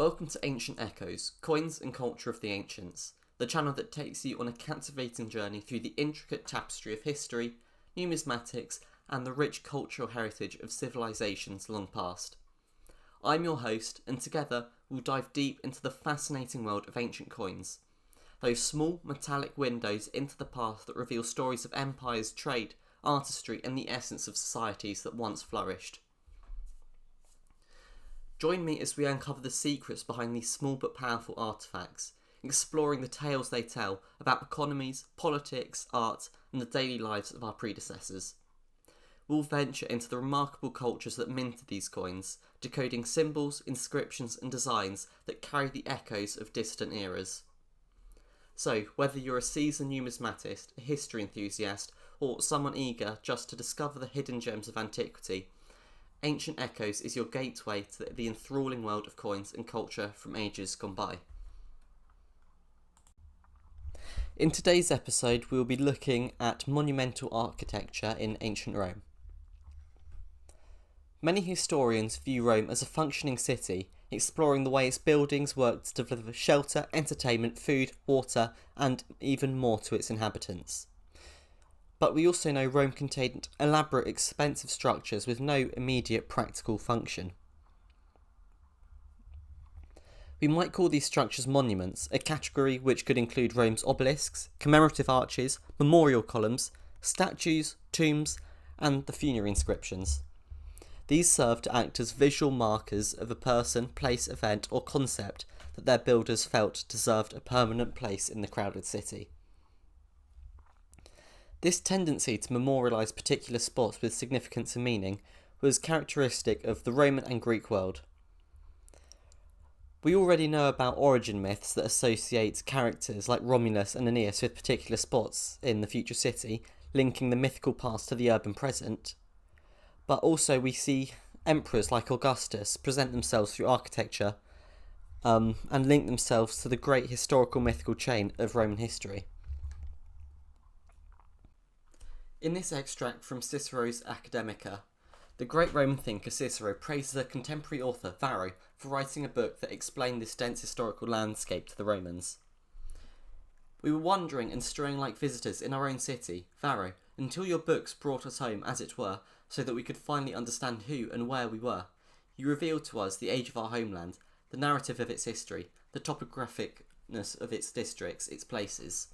Welcome to Ancient Echoes, Coins and Culture of the Ancients, the channel that takes you on a captivating journey through the intricate tapestry of history, numismatics, and the rich cultural heritage of civilizations long past. I'm your host, and together we'll dive deep into the fascinating world of ancient coins. Those small metallic windows into the past that reveal stories of empires, trade, artistry, and the essence of societies that once flourished. Join me as we uncover the secrets behind these small but powerful artefacts, exploring the tales they tell about economies, politics, art, and the daily lives of our predecessors. We'll venture into the remarkable cultures that minted these coins, decoding symbols, inscriptions, and designs that carry the echoes of distant eras. So, whether you're a seasoned numismatist, a history enthusiast, or someone eager just to discover the hidden gems of antiquity, Ancient Echoes is your gateway to the enthralling world of coins and culture from ages gone by. In today's episode, we'll be looking at monumental architecture in ancient Rome. Many historians view Rome as a functioning city, exploring the way its buildings worked to deliver shelter, entertainment, food, water, and even more to its inhabitants. But we also know Rome contained elaborate, expensive structures with no immediate practical function. We might call these structures monuments, a category which could include Rome's obelisks, commemorative arches, memorial columns, statues, tombs, and the funerary inscriptions. These serve to act as visual markers of a person, place, event, or concept that their builders felt deserved a permanent place in the crowded city. This tendency to memorialise particular spots with significance and meaning was characteristic of the Roman and Greek world. We already know about origin myths that associate characters like Romulus and Aeneas with particular spots in the future city, linking the mythical past to the urban present. But also we see emperors like Augustus present themselves through architecture and link themselves to the great historical mythical chain of Roman history. In this extract from Cicero's Academica, the great Roman thinker Cicero praises a contemporary author, Varro, for writing a book that explained this dense historical landscape to the Romans. We were wandering and straying like visitors in our own city, Varro, until your books brought us home, as it were, so that we could finally understand who and where we were. You revealed to us the age of our homeland, the narrative of its history, the topographicness of its districts, its places.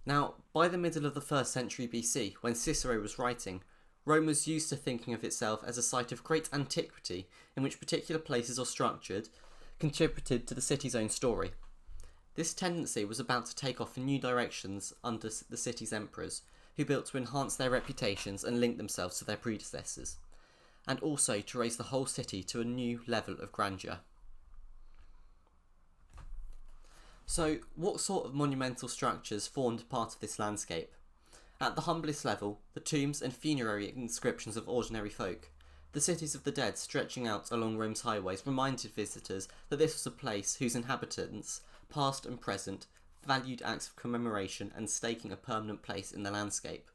Now, by the middle of the 1st century BC, when Cicero was writing, Rome was used to thinking of itself as a site of great antiquity in which particular places or structures contributed to the city's own story. This tendency was about to take off in new directions under the city's emperors, who built to enhance their reputations and link themselves to their predecessors, and also to raise the whole city to a new level of grandeur. So, what sort of monumental structures formed part of this landscape? At the humblest level, the tombs and funerary inscriptions of ordinary folk. The cities of the dead stretching out along Rome's highways reminded visitors that this was a place whose inhabitants, past and present, valued acts of commemoration and staking a permanent place in the landscape.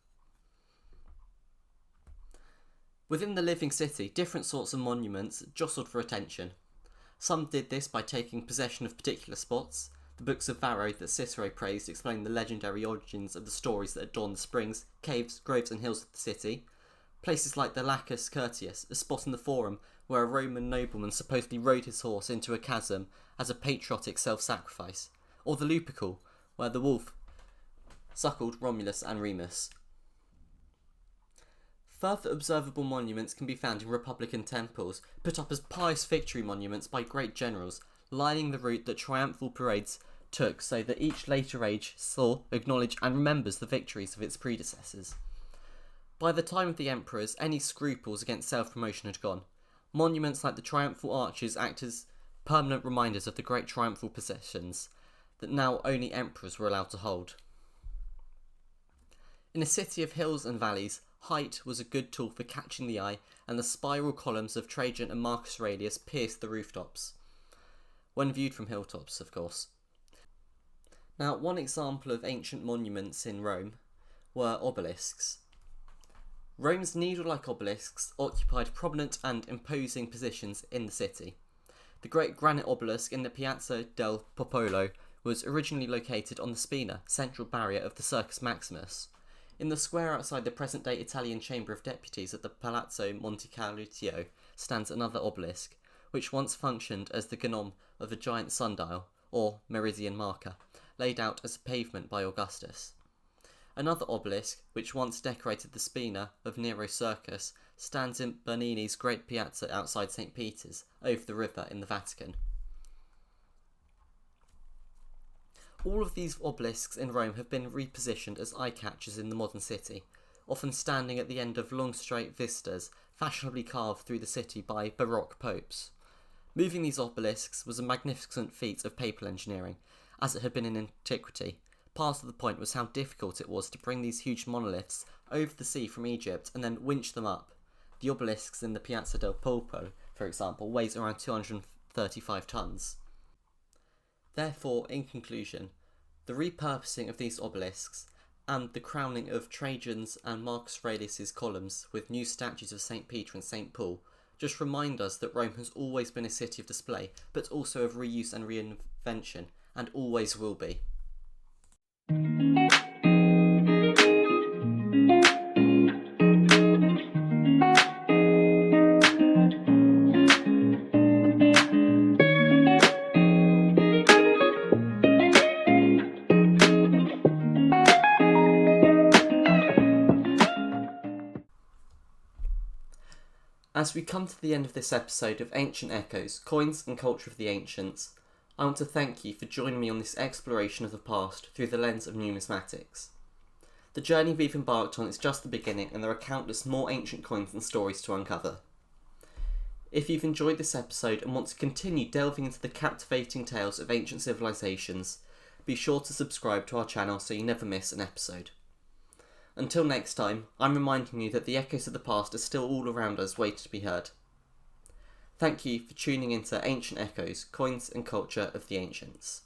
Within the living city, different sorts of monuments jostled for attention. Some did this by taking possession of particular spots. The books of Varro that Cicero praised explain the legendary origins of the stories that adorn the springs, caves, groves and hills of the city. Places like the Lacus Curtius, a spot in the Forum where a Roman nobleman supposedly rode his horse into a chasm as a patriotic self-sacrifice. Or the Lupercal, where the wolf suckled Romulus and Remus. Further observable monuments can be found in Republican temples, put up as pious victory monuments by great generals, lining the route that triumphal parades took so that each later age saw, acknowledged and remembers the victories of its predecessors. By the time of the emperors, any scruples against self-promotion had gone. Monuments like the triumphal arches act as permanent reminders of the great triumphal processions that now only emperors were allowed to hold. In a city of hills and valleys, height was a good tool for catching the eye, and the spiral columns of Trajan and Marcus Aurelius pierced the rooftops. When viewed from hilltops, of course. Now, one example of ancient monuments in Rome were obelisks. Rome's needle-like obelisks occupied prominent and imposing positions in the city. The great granite obelisk in the Piazza del Popolo was originally located on the Spina, central barrier of the Circus Maximus. In the square outside the present-day Italian Chamber of Deputies at the Palazzo Montecalcio stands another obelisk, which once functioned as the gnome of a giant sundial, or meridian marker, laid out as a pavement by Augustus. Another obelisk, which once decorated the Spina of Nero's circus, stands in Bernini's great piazza outside St. Peter's, over the river in the Vatican. All of these obelisks in Rome have been repositioned as eye-catchers in the modern city, often standing at the end of long straight vistas fashionably carved through the city by Baroque popes. Moving these obelisks was a magnificent feat of papal engineering, as it had been in antiquity. Part of the point was how difficult it was to bring these huge monoliths over the sea from Egypt and then winch them up. The obelisks in the Piazza del Popolo, for example, weighs around 235 tons. Therefore, in conclusion, the repurposing of these obelisks and the crowning of Trajan's and Marcus Aurelius' columns with new statues of St. Peter and St. Paul just remind us that Rome has always been a city of display, but also of reuse and reinvention, and always will be. As we come to the end of this episode of Ancient Echoes, Coins and Culture of the Ancients, I want to thank you for joining me on this exploration of the past through the lens of numismatics. The journey we've embarked on is just the beginning, and there are countless more ancient coins and stories to uncover. If you've enjoyed this episode and want to continue delving into the captivating tales of ancient civilizations, be sure to subscribe to our channel so you never miss an episode. Until next time, I'm reminding you that the echoes of the past are still all around us waiting to be heard. Thank you for tuning into Ancient Echoes, Coins and Culture of the Ancients.